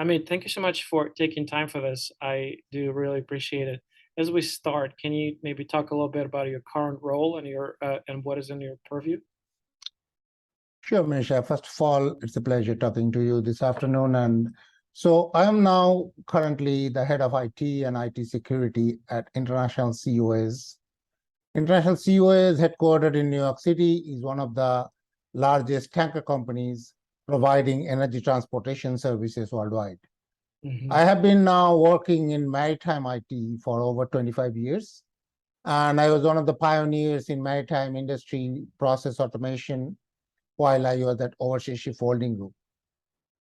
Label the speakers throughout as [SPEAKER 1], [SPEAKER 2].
[SPEAKER 1] Amit, thank you so much for taking time for this. I do really appreciate it. As we start, can you maybe talk a little bit about your current role and your and what is in your purview?
[SPEAKER 2] Sure, Manisha. First of all, it's a pleasure talking to you this afternoon. And so I am now currently the head of IT and IT security at International Seaways. International Seaways, headquartered in New York City, is one of the largest tanker companies providing energy transportation services worldwide.
[SPEAKER 1] Mhm.
[SPEAKER 2] I have been now working in maritime IT for over 25 years. And I was one of the pioneers in maritime industry process automation while I was at Overseas Shipholding Group.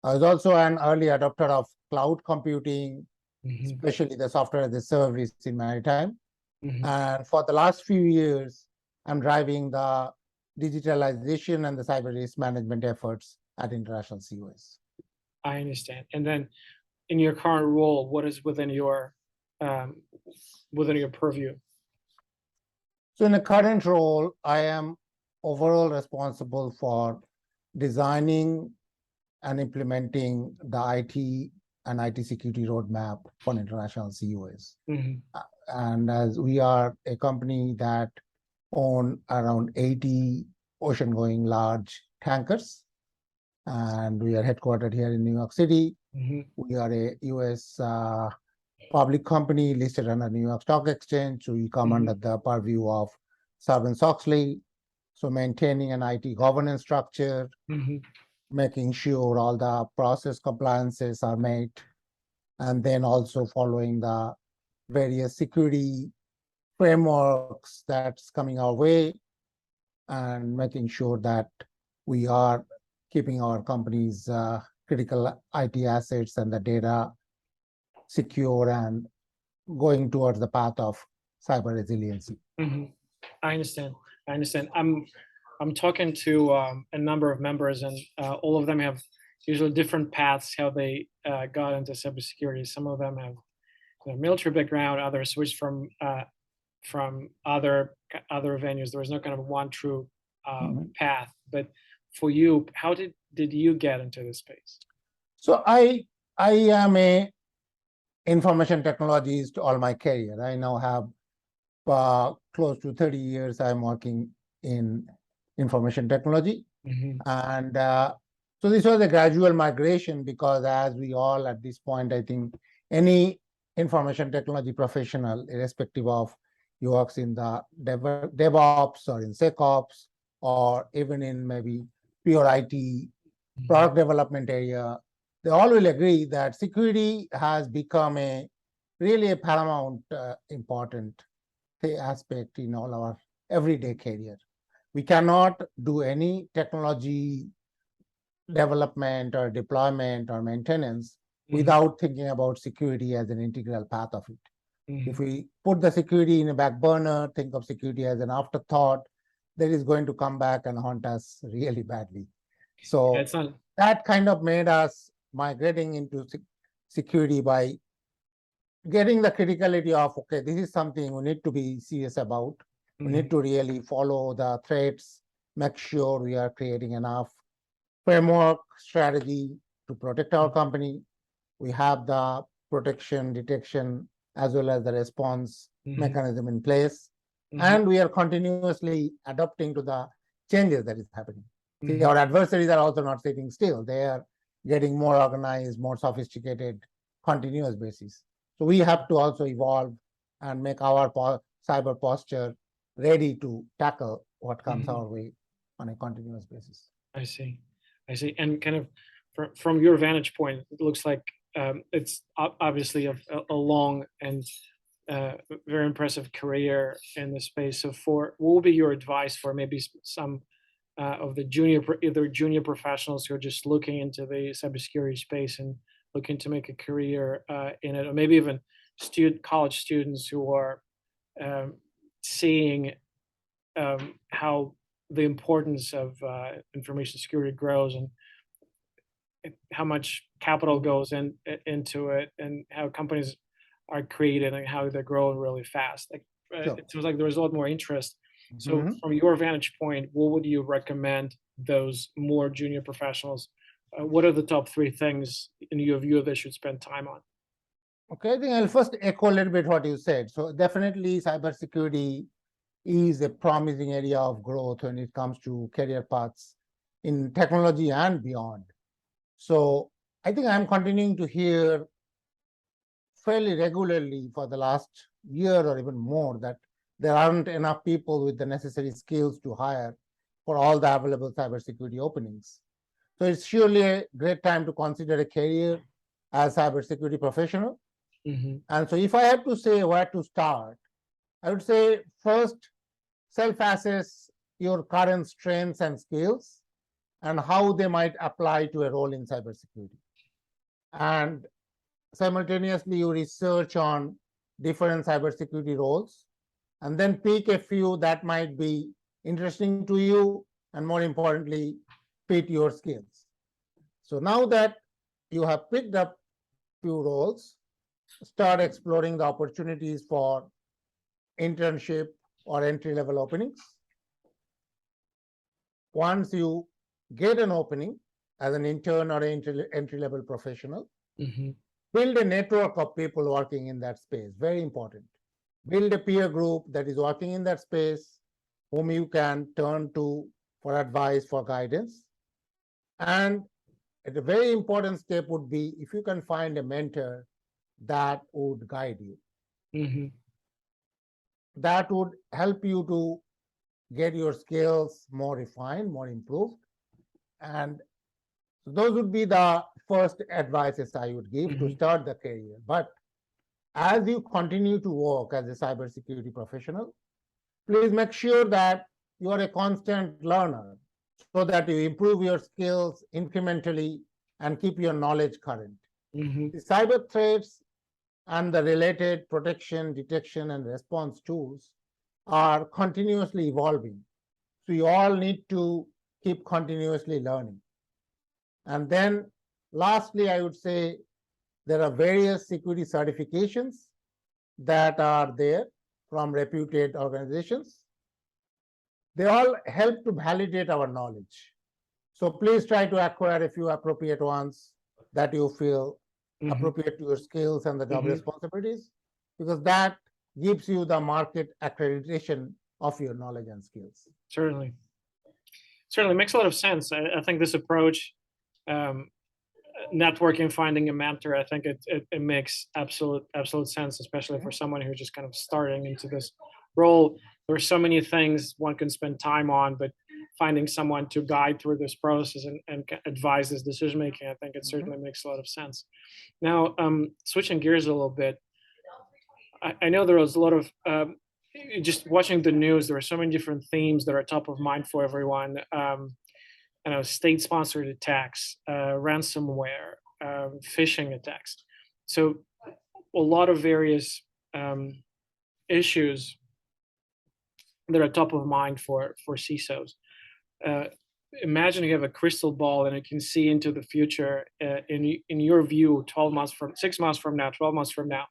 [SPEAKER 2] I was also an early adopter of cloud computing,
[SPEAKER 1] Mhm.
[SPEAKER 2] especially the software as a service in maritime.
[SPEAKER 1] Mhm.
[SPEAKER 2] And for the last few years, I'm driving the digitalization and the cyber risk management efforts at International Seaways.
[SPEAKER 1] I understand. And then, in your current role, what is um, within your purview?
[SPEAKER 2] So in the current role, I am overall responsible for designing and implementing the IT and IT security roadmap for International Seaways.
[SPEAKER 1] Mhm.
[SPEAKER 2] And as we are a company that own around 80 ocean-going large tankers, and we are headquartered here in New York City.
[SPEAKER 1] Mhm.
[SPEAKER 2] We are a U.S. Public company listed on the New York Stock Exchange, so we come under the purview of Sarbanes-Oxley. So maintaining an IT governance structure,
[SPEAKER 1] Mhm.
[SPEAKER 2] making sure all the process compliances are met, and then also following the various security frameworks that's coming our way, and making sure that we are keeping our company's critical IT assets and the data secure and going towards the path of cyber resiliency.
[SPEAKER 1] Mhm. I understand. I understand. I'm talking to a number of members, and all of them have usually different paths how they got into cybersecurity. Some of them have military background, others switched from other venues. There was no kind of one true path. But for you, how did you get into this space?
[SPEAKER 2] So I am a information technologist all my career. I now have close to 30 years I'm working in information technology.
[SPEAKER 1] Mhm.
[SPEAKER 2] And so this was a gradual migration, because as we all at this point, I think any information technology professional, irrespective of you works in the DevOps or in SecOps, or even in maybe pure IT product development area, they all will agree that security has become really a paramount important aspect in all our everyday career. We cannot do any technology development or deployment or maintenance without thinking about security as an integral part of it. If we put the security in a back burner, think of security as an afterthought, that is going to come back and haunt us really badly. So that kind of made us migrating into security by getting the criticality of, okay, this is something we need to be serious about. We need to really follow the threats, make sure we are creating enough framework strategy to protect our company. We have the protection, detection, as well as the response mechanism in place. And we are continuously adapting to the changes that is happening. See, our adversaries are also not sitting still. They are getting more organized, more sophisticated, continuous basis. So we have to also evolve and make our cyber posture ready to tackle what comes our way on a continuous basis.
[SPEAKER 1] I see. I see. And kind of from your vantage point, it looks like it's obviously a long and very impressive career in the space. So, what would be your advice for maybe some of the either junior professionals who are just looking into the cybersecurity space and looking to make a career in it, or maybe even college students who are seeing how the importance of information security grows and how much capital goes into it, and how companies are created and how they're growing really fast. Like it seems like there's a lot more interest. So from your vantage point, what would you recommend those more junior professionals what are the top three things in your view they should spend time on?
[SPEAKER 2] Okay, I think I'll first echo a little bit what you said. So definitely cybersecurity is a promising area of growth when it comes to career paths in technology and beyond. So I think I'm continuing to hear fairly regularly for the last year or even more that there aren't enough people with the necessary skills to hire for all the available cybersecurity openings. So it's surely a great time to consider a career as cybersecurity professional. And so if I had to say where to start, I would say first, self-assess your current strengths and skills and how they might apply to a role in cybersecurity. And simultaneously, you research on different cybersecurity roles and then pick a few that might be interesting to you and more importantly, fit your skills. So now that you have picked up few roles, start exploring the opportunities for internship or entry-level openings. Once you get an opening as an intern or entry-level professional, build a network of people working in that space, very important. Build a peer group that is working in that space, whom you can turn to for advice, for guidance. And a very important step would be if you can find a mentor that would guide you. That would help you to get your skills more refined, more improved. And so those would be the first advices I would give to start the career. But as you continue to work as a cybersecurity professional, please make sure that you are a constant learner so that you improve your skills incrementally and keep your knowledge current. The cyber threats and the related protection, detection, and response tools are continuously evolving. So you all need to keep continuously learning. And then lastly, I would say there are various security certifications that are there from reputed organizations. They all help to validate our knowledge. So please try to acquire a few appropriate ones that you feel appropriate to your skills and the job responsibilities, because that gives you the market accreditation of your knowledge and skills.
[SPEAKER 1] Certainly makes a lot of sense. I think this approach, networking, finding a mentor, I think it makes absolute sense, especially for someone who's just kind of starting into this role. There are so many things one can spend time on, but finding someone to guide through this process and advise this decision making, I think it certainly makes a lot of sense. Now, switching gears a little bit, I know there was a lot of just watching the news. There are so many different themes that are top of mind for everyone. State-sponsored attacks, ransomware, phishing attacks. So a lot of various issues that are top of mind for CISOs. Imagine you have a crystal ball and it can see into the future. In your view, 12 months from 6 months from now, 12 months from now,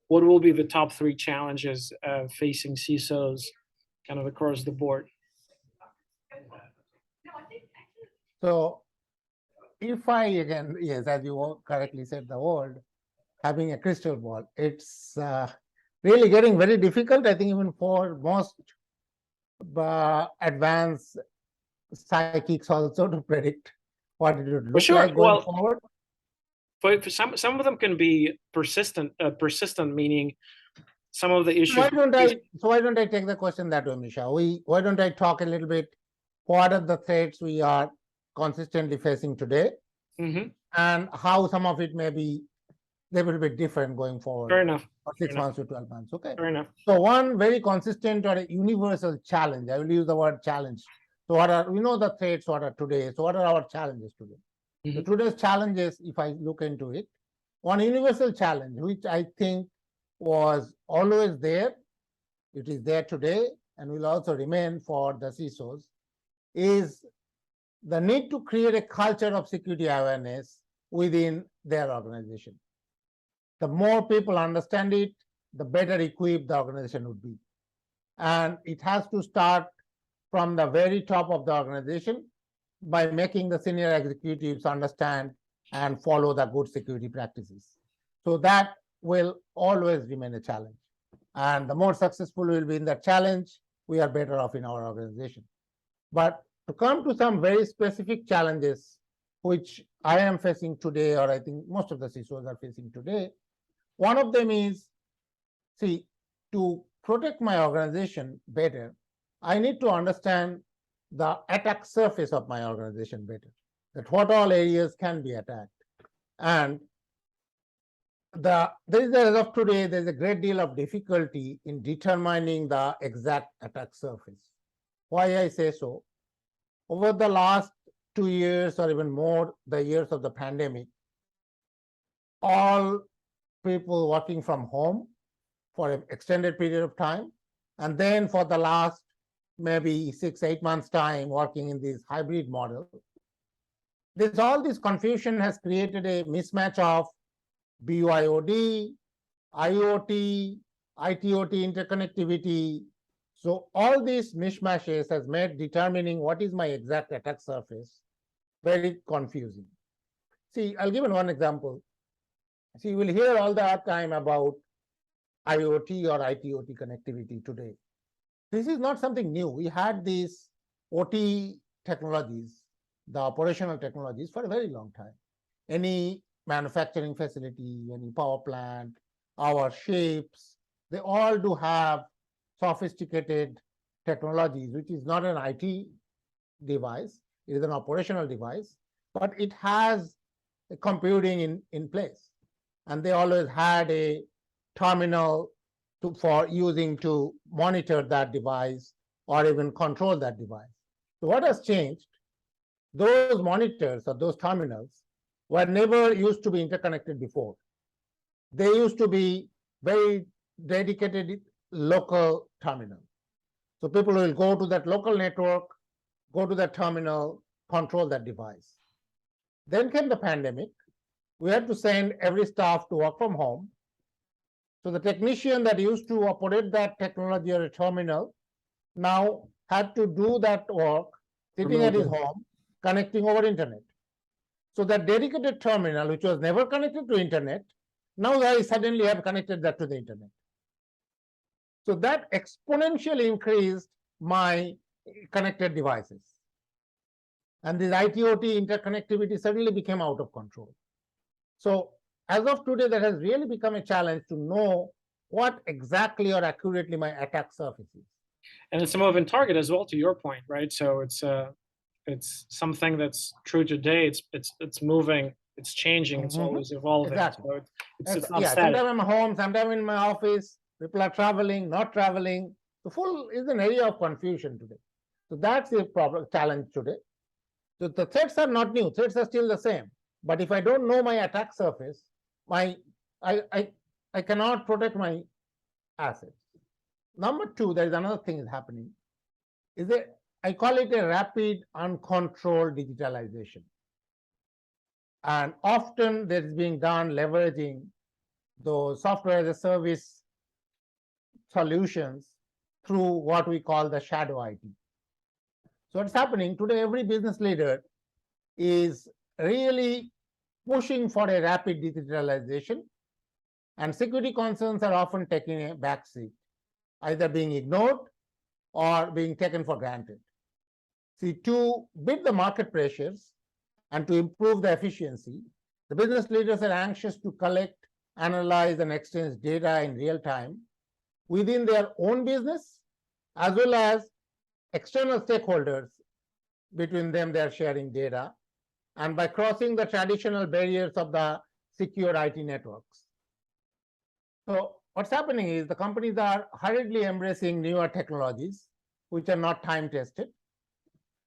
[SPEAKER 1] what will be the top three challenges facing CISOs kind of across the board?
[SPEAKER 2] So if I, again, yes, as you correctly said the word, having a crystal ball, it's really getting very difficult, I think, even for most advanced psychics also to predict what it would look like going forward.
[SPEAKER 1] For some of them can be persistent, meaning some of the issues.
[SPEAKER 2] Why don't I take the question that way, Misha? Why don't I talk a little bit what are the threats we are consistently facing today, and how some of it may be they will be different going forward.
[SPEAKER 1] Fair enough.
[SPEAKER 2] For 6 months to 12 months. Okay.
[SPEAKER 1] Fair enough.
[SPEAKER 2] So one very consistent or a universal challenge, I will use the word challenge. So we know the threats what are today. So what are our challenges today? So today's challenges, if I look into it, one universal challenge, which I think was always there, it is there today, and will also remain for the CISOs, is the need to create a culture of security awareness within their organization. The more people understand it, the better equipped the organization would be. And it has to start from the very top of the organization, by making the senior executives understand and follow the good security practices. So that will always remain a challenge. And the more successful we'll be in that challenge, we are better off in our organization. But to come to some very specific challenges, which I am facing today, or I think most of the CISOs are facing today, one of them is, see, to protect my organization better, I need to understand the attack surface of my organization better, that what all areas can be attacked. And there is, as of today, there's a great deal of difficulty in determining the exact attack surface. Why I say so? Over the last 2 years or even more, the years of the pandemic, all people working from home for an extended period of time, and then for the last maybe 6-8 months time working in this hybrid model, all this confusion has created a mismatch of BYOD, IoT, ITOT interconnectivity. So all these mishmashes has made determining what is my exact attack surface very confusing. See, I'll give you one example. See, you will hear all the time about IoT or ITOT connectivity today. This is not something new. We had these OT technologies, the operational technologies, for a very long time. Any manufacturing facility, any power plant, our ships, they all do have sophisticated technologies, which is not an IT device, it is an operational device, but it has a computing in place. And they always had a terminal for using to monitor that device or even control that device. So what has changed? Those monitors or those terminals were never used to be interconnected before. They used to be very dedicated local terminal. So people will go to that local network, go to that terminal, control that device. Then came the pandemic. We had to send every staff to work from home. So the technician that used to operate that technology or a terminal now had to do that work sitting at his home, connecting over internet. So that dedicated terminal, which was never connected to internet, now I suddenly have connected that to the internet. So that exponentially increased my connected devices. And this ITOT interconnectivity suddenly became out of control. So as of today, that has really become a challenge to know what exactly or accurately my attack surface is.
[SPEAKER 1] And it's a moving target as well, to your point, right? So it's something that's true today. It's moving, it's changing, it's always evolving.
[SPEAKER 2] Exactly.
[SPEAKER 1] So it's not
[SPEAKER 2] Yeah,
[SPEAKER 1] static.
[SPEAKER 2] sometimes I'm home, sometimes in my office, people are traveling, not traveling. The full is an area of confusion today. So that's the problem, challenge today. So the threats are not new, threats are still the same. But if I don't know my attack surface, I cannot protect my assets. Number two, there is another thing is happening. I call it a rapid, uncontrolled digitalization. And often that is being done leveraging those software as a service solutions through what we call the shadow IT. So what's happening today, every business leader is really pushing for a rapid digitalization, and security concerns are often taking a backseat, either being ignored or being taken for granted. See, to beat the market pressures and to improve the efficiency, the business leaders are anxious to collect, analyze, and exchange data in real time within their own business, as well as external stakeholders. Between them, they are sharing data, and by crossing the traditional barriers of the secure IT networks. So what's happening is the companies are hurriedly embracing newer technologies, which are not time-tested.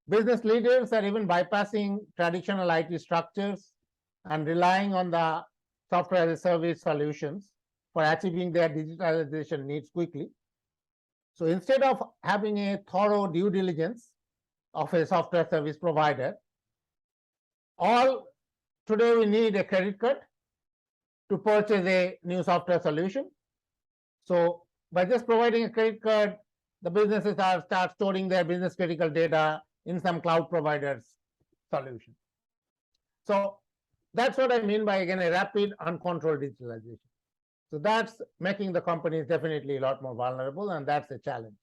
[SPEAKER 2] Business leaders are even bypassing traditional IT structures and relying on the software as a service solutions for achieving their digitalization needs quickly. So instead of having a thorough due diligence of a software service provider, today we need a credit card to purchase a new software solution. So by just providing a credit card, the businesses start storing their business critical data in some cloud providers. solution. So that's what I mean by, again, a rapid, uncontrolled digitalization. So that's making the companies definitely a lot more vulnerable, and that's a challenge.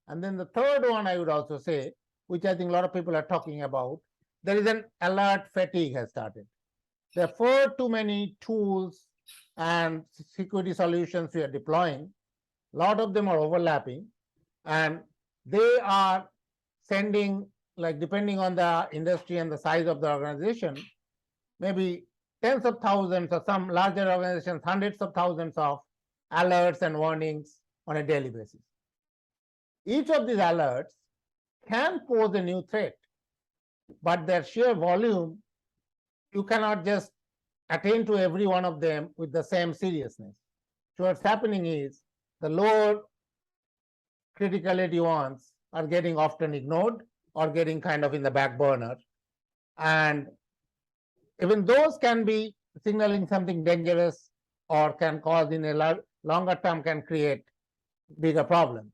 [SPEAKER 2] And then the third one I would also say, which I think a lot of people are talking about, there is an alert fatigue has started. There are far too many tools and security solutions we are deploying. A lot of them are overlapping, and they are sending, like, depending on the industry and the size of the organization, maybe tens of thousands, or some larger organizations, hundreds of thousands of alerts and warnings on a daily basis. Each of these alerts can pose a new threat, but their sheer volume, you cannot just attend to every one of them with the same seriousness. So what's happening is the lower criticality ones are getting often ignored or getting kind of in the back burner. And even those can be signaling something dangerous, or can cause, in a longer term, can create bigger problems.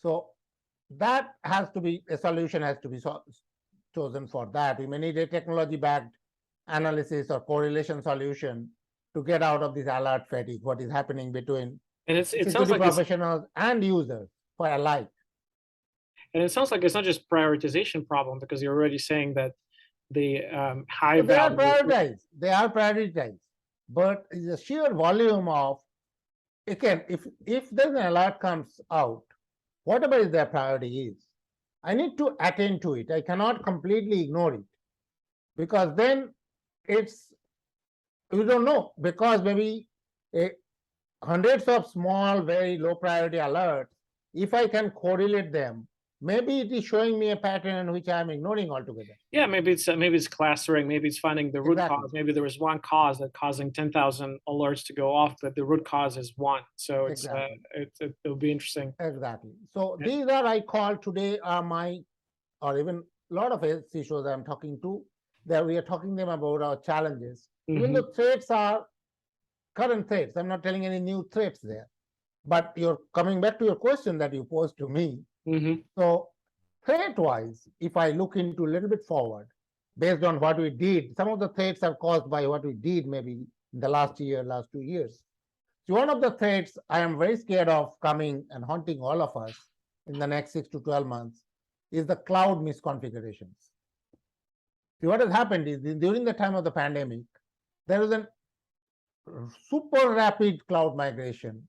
[SPEAKER 2] So that has to be, a solution has to be chosen for that. We may need a technology-backed analysis or correlation solution to get out of this alert fatigue, what is happening between security professionals and users for alike.
[SPEAKER 1] And it sounds like it's not just prioritization problem, because you're already saying that the high
[SPEAKER 2] They are
[SPEAKER 1] value.
[SPEAKER 2] They are prioritized, but the sheer volume of, again, if there's an alert comes out, whatever is their priority is, I need to attend to it. I cannot completely ignore it, because then it's, you don't know, because maybe hundreds of small, very low priority alerts, if I can correlate them, maybe it is showing me a pattern which I'm ignoring altogether.
[SPEAKER 1] Yeah, maybe it's clustering, maybe it's finding the root cause. Maybe there was one cause that causing 10,000 alerts to go off, but the root cause is one. So it's it'll be interesting.
[SPEAKER 2] Exactly. So these are, I call today, are my, or even a lot of CISOs I'm talking to, that we are talking them about our challenges. Even the threats are current threats. I'm not telling any new threats there. But you're coming back to your question that you posed to me. So threat-wise, if I look into a little bit forward, based on what we did, some of the threats are caused by what we did maybe in the last 2 years. So one of the threats I am very scared of coming and haunting all of us in the next 6 to 12 months is the cloud misconfigurations. See, what has happened is, during the time of the pandemic, there was a super rapid cloud migration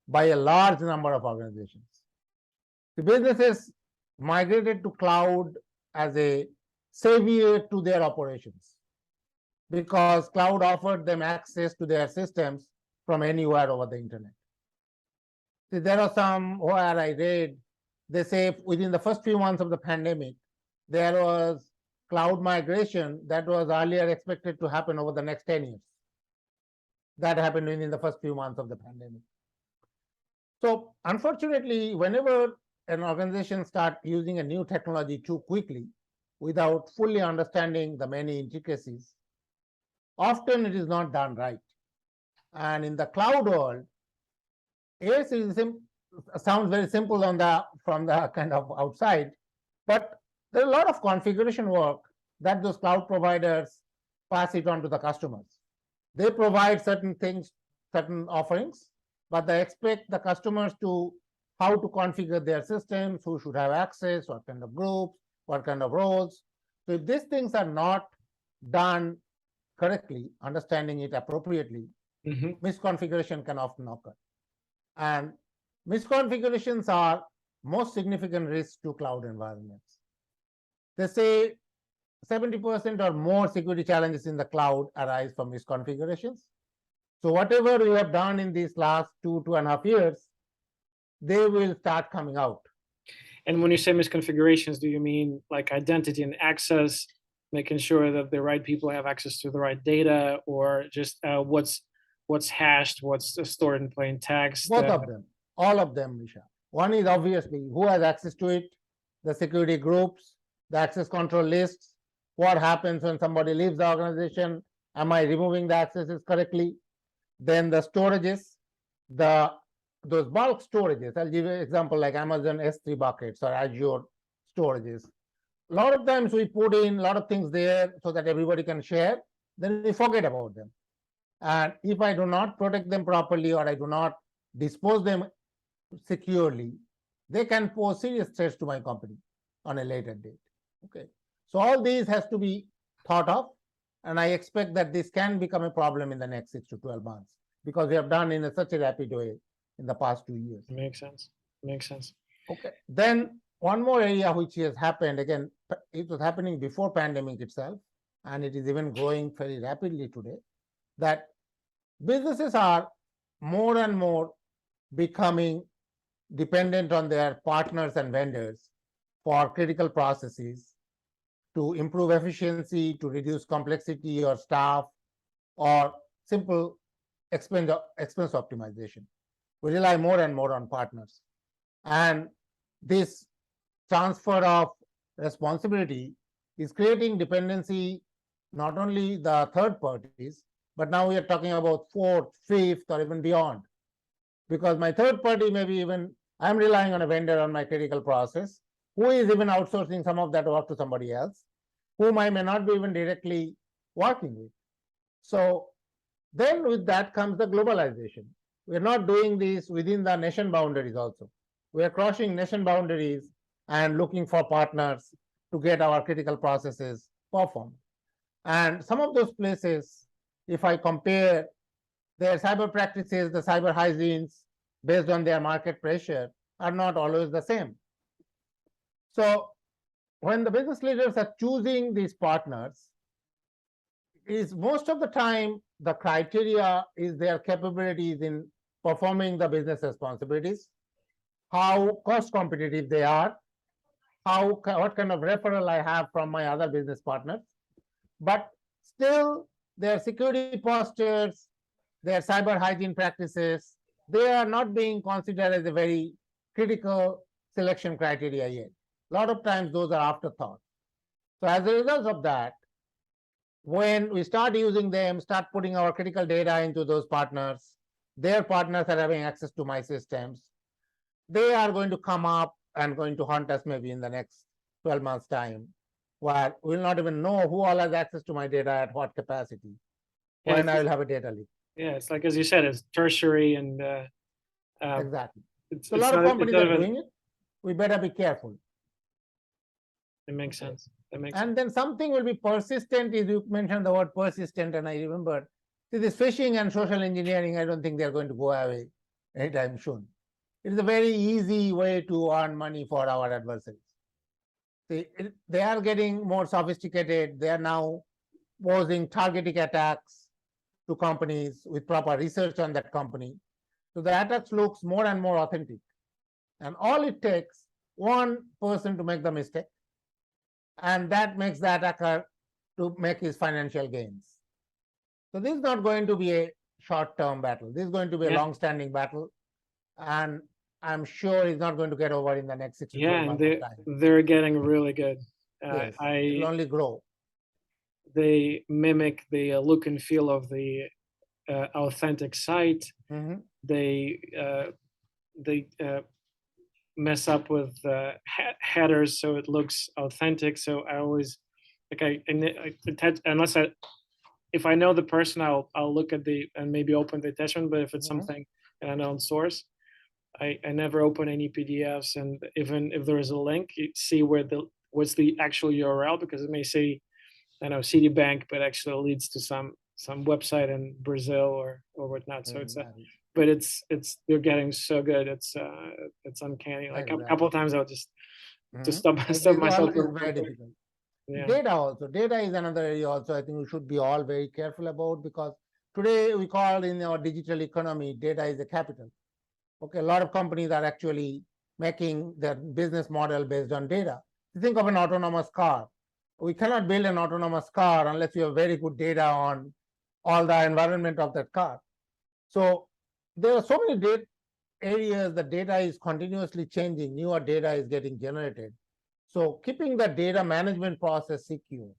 [SPEAKER 2] by a large number of organizations. The businesses migrated to cloud as a savior to their operations, because cloud offered them access to their systems from anywhere over the internet. See, there are some where I read, they say within the first few months of the pandemic, there was cloud migration that was earlier expected to happen over the next 10 years. That happened within the first few months of the pandemic. So unfortunately, whenever an organization starts using a new technology too quickly without fully understanding the many intricacies, often it is not done right. And in the cloud world, yes, it sounds very simple from the kind of outside, but there are a lot of configuration work that those cloud providers pass it on to the customers. They provide certain things, certain offerings, but they expect the customers to how to configure their systems, who should have access, what kind of groups, what kind of roles. So if these things are not done correctly, understanding it appropriately, misconfiguration can often occur. And misconfigurations are most significant risks to cloud environments. They say 70% or more security challenges in the cloud arise from misconfigurations. So whatever we have done in these last 2.5 years, they will start coming out.
[SPEAKER 1] And when you say misconfigurations, do you mean like identity and access, making sure that the right people have access to the right data, or just what's hashed, what's stored in plain text?
[SPEAKER 2] Both of them, all of them, Misha. One is obviously who has access to it, the security groups, the access control lists, what happens when somebody leaves the organization, am I removing the accesses correctly? Then the storages, those bulk storages. I'll give you an example like Amazon S3 buckets or Azure storages. a lot of times we put in a lot of things there so that everybody can share, then we forget about them. And if I do not protect them properly or I do not dispose them securely, they can pose serious threats to my company on a later date. Okay. So all these has to be thought of, and I expect that this can become a problem in the next 6 to 12 months because we have done in such a rapid way in the past 2 years.
[SPEAKER 1] Makes sense. Makes sense.
[SPEAKER 2] Okay. Then one more area which has happened, again, it was happening before pandemic itself, and it is even growing very rapidly today, that businesses are more and more becoming dependent on their partners and vendors for critical processes to improve efficiency, to reduce complexity or staff, or simple expense optimization. We rely more and more on partners. And this transfer of responsibility is creating dependency, not only the third parties, but now we are talking about fourth, fifth, or even beyond. Because my third party, maybe even I'm relying on a vendor on my critical process, who is even outsourcing some of that work to somebody else, whom I may not be even directly working with. So then with that comes the globalization. We're not doing this within the nation boundaries also. We are crossing nation boundaries and looking for partners to get our critical processes performed. And some of those places, if I compare their cyber practices, the cyber hygienes, based on their market pressure, are not always the same. So when the business leaders are choosing these partners, is most of the time the criteria is their capabilities in performing the business responsibilities, how cost competitive they are, what kind of referral I have from my other business partners. But still, their security postures, their cyber hygiene practices, they are not being considered as a very critical selection criteria yet. A lot of times those are afterthoughts. So as a result of that, when we start using them, start putting our critical data into those partners, their partners are having access to my systems, they are going to come up and going to haunt us maybe in the next 12 months' time, where we'll not even know who all has access to my data at what capacity, when I will have a data leak.
[SPEAKER 1] Yeah, it's like, as you said, it's tertiary and
[SPEAKER 2] Exactly.
[SPEAKER 1] it's,
[SPEAKER 2] So a lot of companies
[SPEAKER 1] not
[SPEAKER 2] are
[SPEAKER 1] even,
[SPEAKER 2] doing it. We better be careful.
[SPEAKER 1] it makes sense. That makes
[SPEAKER 2] And then something will be persistent. Is you mentioned the word persistent, and I remember, see, this phishing and social engineering, I don't think they're going to go away anytime soon. It is a very easy way to earn money for our adversaries. They are getting more sophisticated. They are now posing targeting attacks to companies with proper research on that company. So the attacks looks more and more authentic. And all it takes one person to make the mistake, and that makes the attacker to make his financial gains. So this is not going to be a short-term battle. This is going to be a long-standing battle, and I'm sure it's not going to get over in the next 6 to 12 months of time.
[SPEAKER 1] They're getting really good.
[SPEAKER 2] Yes, it'll only grow.
[SPEAKER 1] They mimic the look and feel of the authentic site. They mess up with headers so it looks authentic. So I always unless if I know the person, I'll look at and maybe open the attachment. But if it's something an unknown source, I never open any PDFs. And even if there is a link, you see what's the actual URL, because it may say, I know, Citibank, but actually leads to some website in Brazil or whatnot. So but they're getting so good. It's uncanny. Like a couple of times I'll just stop myself.
[SPEAKER 2] It's very difficult. Yeah. Data is another area also I think we should be all very careful about, because today we call in our digital economy, data is a capital. Okay, a lot of companies are actually making their business model based on data. You think of an autonomous car. We cannot build an autonomous car unless we have very good data on all the environment of that car. So there are so many areas that data is continuously changing, newer data is getting generated. So keeping the data management process secure,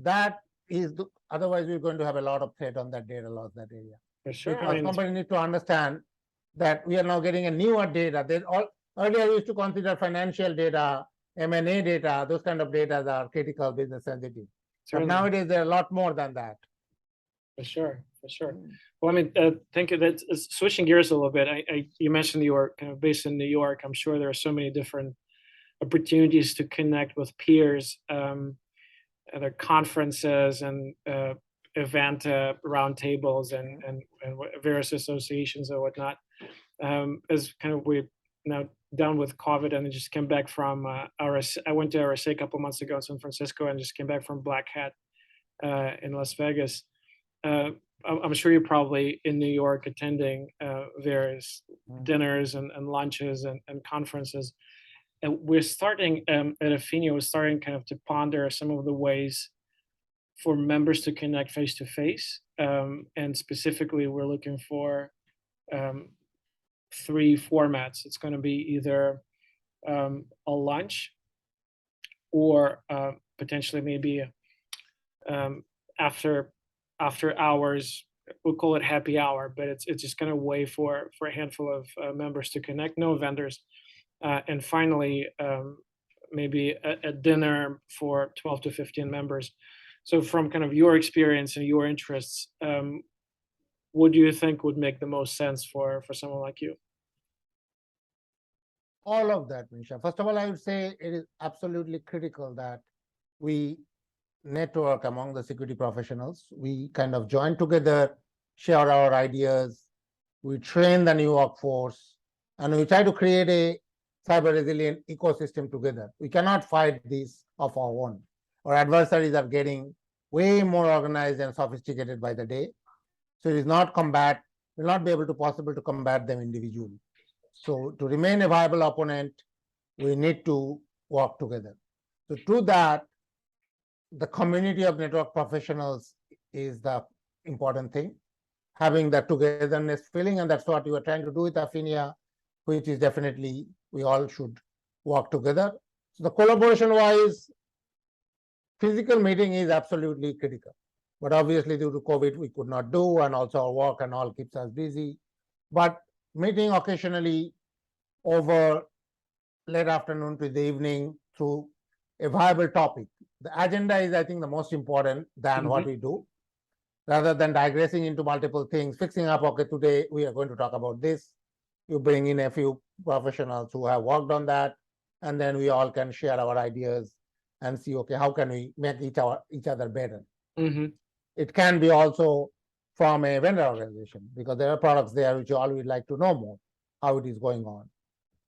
[SPEAKER 2] that is, otherwise we're going to have a lot of threat on that data loss, that area.
[SPEAKER 1] For sure.
[SPEAKER 2] Because companies need to understand that we are now getting a newer data. Earlier we used to consider financial data M&A data, those kind of data are critical business sensitive. But
[SPEAKER 1] Certainly.
[SPEAKER 2] nowadays, there are a lot more than that.
[SPEAKER 1] For sure, for sure. Well, I mean, thank you. That's switching gears a little bit. You mentioned you were kind of based in New York. I'm sure there are so many different opportunities to connect with peers, other conferences and event roundtables and various associations or whatnot. As kind of we now done with COVID and I just came back from I went to RSA a couple months ago in San Francisco and just came back from Black Hat in Las Vegas. I'm sure you're probably in New York attending various dinners and lunches and conferences. And we're starting at Affinia, we're starting kind of to ponder some of the ways for members to connect face to face. And specifically, we're looking for 3 formats. It's going to be either a lunch or potentially maybe after hours, we'll call it happy hour, but it's just kind of a way for a handful of members to connect, no vendors. And finally, maybe a dinner for 12 to 15 members. So from kind of your experience and your interests, what do you think would make the most sense for someone like you?
[SPEAKER 2] All of that, Misha. First of all, I would say it is absolutely critical that we network among the security professionals. We kind of join together, share our ideas, we train the new workforce, and we try to create a cyber resilient ecosystem together. We cannot fight this of our own. Our adversaries are getting way more organized and sophisticated by the day. So it is not we'll not be able to possible to combat them individually. So to remain a viable opponent, we need to work together. So to that, the community of network professionals is the important thing, having that togetherness feeling, and that's what you are trying to do with Affinia, which is definitely we all should work together. So the collaboration-wise, physical meeting is absolutely critical. But obviously, due to COVID, we could not do, and also our work and all keeps us busy. But meeting occasionally over late afternoon to the evening through a viable topic. The agenda is, I think, the most important than what we do, rather than digressing into multiple things, fixing up, okay, today we are going to talk about this. You bring in a few professionals who have worked on that, and then we all can share our ideas and see, okay, how can we make each other better? It can be also from a vendor organization, because there are products there which you all would like to know more, how it is going on.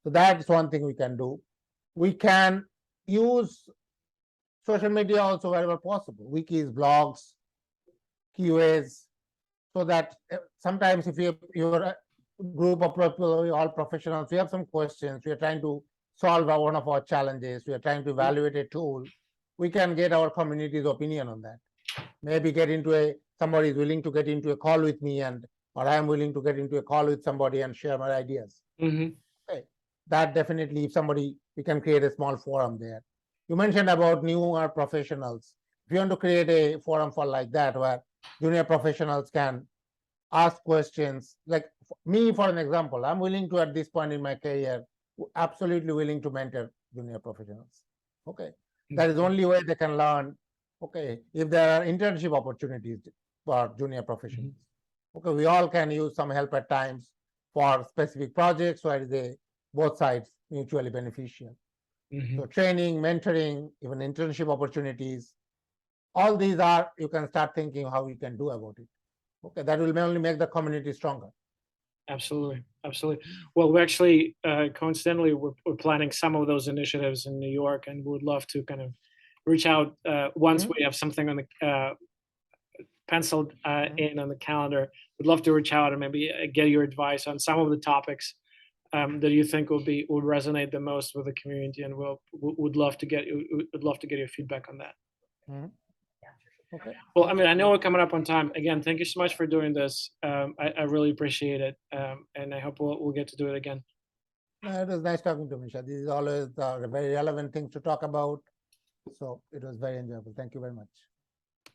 [SPEAKER 2] So that's one thing we can do. We can use social media also wherever possible, wikis, blogs, QAs, so that sometimes if you're a group of people, all professionals, we have some questions, we are trying to solve one of our challenges, we are trying to evaluate a tool, we can get our community's opinion on that. Maybe somebody is willing to get into a call with me, or I am willing to get into a call with somebody and share my ideas. Okay. That definitely, we can create a small forum there. You mentioned about newer professionals. If you want to create a forum for like that, where junior professionals can ask questions, like me, for an example, I'm willing to, at this point in my career, absolutely willing to mentor junior professionals. Okay. That is the only way they can learn. Okay. If there are internship opportunities for junior professionals, okay, we all can use some help at times for specific projects where both sides mutually beneficial. So training, mentoring, even internship opportunities, all these you can start thinking how you can do about it. Okay, that will only make the community stronger.
[SPEAKER 1] Absolutely, absolutely. Well, we actually, coincidentally, we're planning some of those initiatives in New York, and we would love to kind of reach out once we have something on the penciled in on the calendar. We'd love to reach out and maybe get your advice on some of the topics that you think would resonate the most with the community, and would love to get your feedback on that.
[SPEAKER 2] Okay.
[SPEAKER 1] Well, I mean, I know we're coming up on time. Again, thank you so much for doing this. I really appreciate it, and I hope we'll get to do it again.
[SPEAKER 2] It was nice talking to Misha. This is always very relevant things to talk about. So it was very enjoyable. Thank you very much.